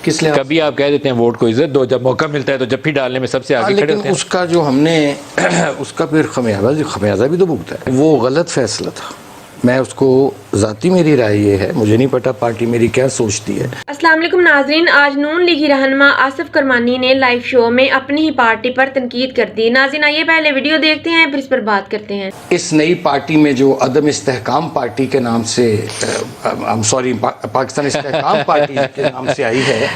किस लिहाज? कभी आप कह देते हैं वोट को इज्जत दो, जब मौका मिलता है तो जफ्फी डालने में सबसे आगे खड़े होते हैं। उसका जो हमने उसका फिर खमियाजा भी तो भुगता है। वो गलत फैसला था। मैं उसको ज़ाती मेरी राय ये है, मुझे नहीं पता पार्टी मेरी क्या सोचती है। अस्सलाम वालेकुम नाजरीन, आज नून लीगी रहनुमा आसिफ करमानी ने लाइव शो में अपनी ही पार्टी पर तनकीद कर दी। नाज़रीन आइए पहले वीडियो देखते हैं फिर इस पर बात करते हैं। इस नई पार्टी में जो अदम इस्तेहकाम पार्टी के नाम से पाकिस्तान इस्तेहकाम पार्टी के नाम से आई है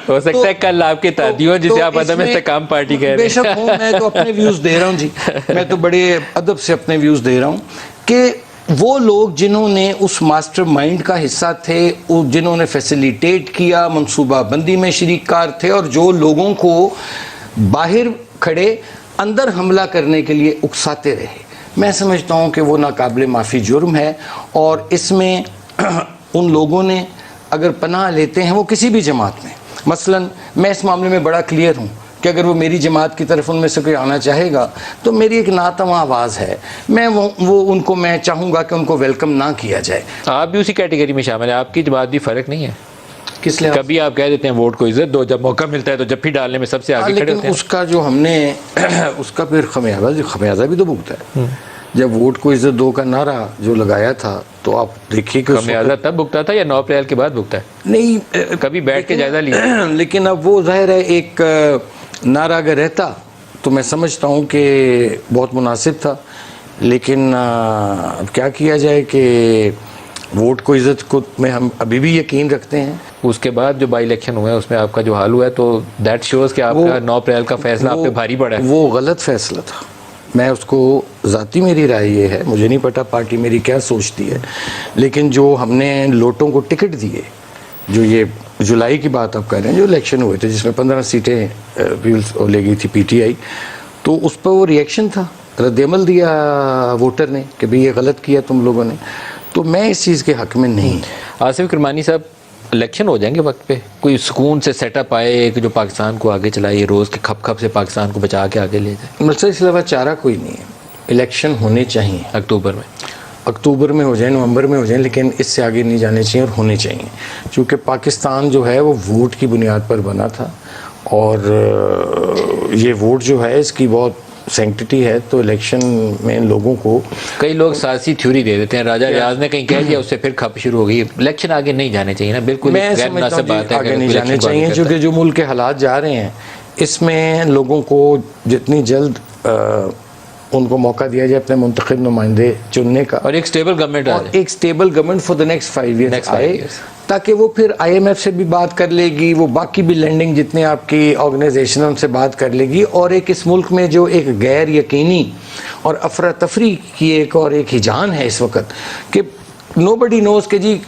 हो सकता है कल आपके तादियों जिसे आप अदम इस्तेहकाम पार्टी कह रहे हैं। बेशक हूँ, मैं तो अपने व्यूज़ दे रहा हूँ जी, मैं तो बड़े अदब से अपने व्यूज़ दे रहा हूँ कि वो लोग जिन्होंने उस मास्टरमाइंड का हिस्सा थे, जिन्होंने फैसिलिटेट किया, मंसूबाबंदी में शरीककार थे और जो लोगों को बाहर खड़े अंदर हमला करने के लिए उकसाते रहे, मैं समझता हूँ कि वो नाकाबिले माफ़ी जुर्म है। और इसमें उन लोगों ने अगर पनाह लेते हैं वो किसी भी जमात में, मसलन मैं इस मामले में बड़ा क्लियर हूँ कि अगर वो मेरी जमात की तरफ उनमें से कोई आना चाहेगा तो मेरी एक नातवा आवाज़ है, मैं वो उनको मैं चाहूँगा कि उनको वेलकम ना किया जाए। आप भी उसी कैटेगरी में शामिल है, आपकी जमात भी फ़र्क नहीं है। किस लिहाज? कभी आप कह देते हैं वोट को इज्जत दो, जब मौका मिलता है तो जफ्फी डालने में सबसे आगे खड़े होते हैं। उसका जो हमने उसका फिर खमियाजा भी तो भुगता है। जब वोट को इज्जत दो का नारा जो लगाया था तो आप देखिए कि खमियाजा तब भुगता था या 9 अप्रैल के बाद भुगता है? नहीं, कभी बैठ के जायजा लिया। लेकिन अब वो जाहिर है एक नारा अगर रहता तो मैं समझता हूँ कि बहुत मुनासिब था, लेकिन अब क्या किया जाए कि वोट को इज़्ज़त को में हम अभी भी यकीन रखते हैं। उसके बाद जो बाई इलेक्शन हुआ है उसमें आपका जो हाल हुआ है तो दैट शोज़ कि आपका 9 अप्रैल का फैसला आप पे भारी पड़ा है। वो गलत फैसला था। मैं उसको ज़ाती मेरी राय ये है, मुझे नहीं पता पार्टी मेरी क्या सोचती है, लेकिन जो हमने लोटों को टिकट दिए, जो ये जुलाई की बात आप कह रहे हैं, जो इलेक्शन हुए थे जिसमें 15 सीटें व्हील्स ले गई थी पीटीआई, तो उस पर वो रिएक्शन था, रद्द-ए-अमल दिया वोटर ने कि भाई ये गलत किया तुम लोगों ने। तो मैं इस चीज़ के हक़ में नहीं। आसिफ करमानी साहब, इलेक्शन हो जाएंगे वक्त पे, कोई सुकून से सेटअप आए कि जो पाकिस्तान को आगे चलाए, रोज़ के खप से पाकिस्तान को बचा के आगे ले जाए? मतलब इसके अलावा चारा कोई नहीं है। इलेक्शन होने चाहिए अक्टूबर में हो जाए, नवंबर में हो जाए, लेकिन इससे आगे नहीं जाने चाहिए और होने चाहिए, क्योंकि पाकिस्तान जो है वो वोट की बुनियाद पर बना था और ये वोट जो है इसकी बहुत सेंक्टिटी है। तो इलेक्शन में लोगों को कई लोग सियासी थ्योरी दे देते हैं, राजा रियाज ने कहीं कह दिया उससे फिर खप शुरू हो गई। इलेक्शन आगे नहीं जाने चाहिए ना, बिल्कुल मैं समझता हूँ आगे नहीं जाने चाहिए, क्योंकि जो मुल्क के हालात जा रहे हैं इसमें लोगों को जितनी जल्द उनको मौका दिया जाए अपने मुंतखब नुमाइंदे चुनने का और एक stable government for the next 5 years आए, ताकि वो फिर IMF से भी बात कर लेगी, वो बाकी भी लैंडिंग जितने आपकी ऑर्गेनाइजेशन उनसे बात कर लेगी, और एक इस मुल्क में जो एक गैर यकीनी और अफरा तफरी की एक हिजान है इस वक्त कि नोबडी नोज के जी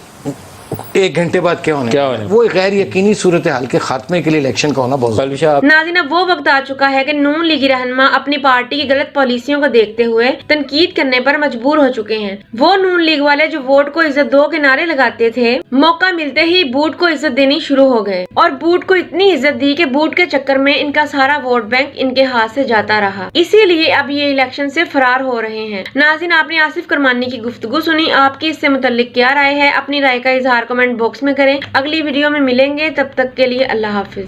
1 घंटे बाद क्या होने वो गैर यकीनी सूरत हाल के खात्मे के लिए इलेक्शन का होना बहुत जरूरी है। नाज़रीन अब वो वक्त आ चुका है कि नून लीगी रहनुमा अपनी पार्टी की गलत पॉलिसियों को देखते हुए तनकीद करने पर मजबूर हो चुके हैं। वो नून लीग वाले जो वोट को इज्जत दो के नारे लगाते थे, मौका मिलते ही बूट को इज्जत देनी शुरू हो गए और बूट को इतनी इज्जत दी कि बूट के चक्कर में इनका सारा वोट बैंक इनके हाथ से जाता रहा। इसीलिए अब ये इलेक्शन से फरार हो रहे हैं। नाज़रीन आपने आसिफ करमानी की गुफ्तगू सुनी, आपकी इससे मुतल्लिक क्या राय है? अपनी राय का इजहार कमेंट बॉक्स में करें। अगली वीडियो में मिलेंगे, तब तक के लिए अल्लाह हाफिज।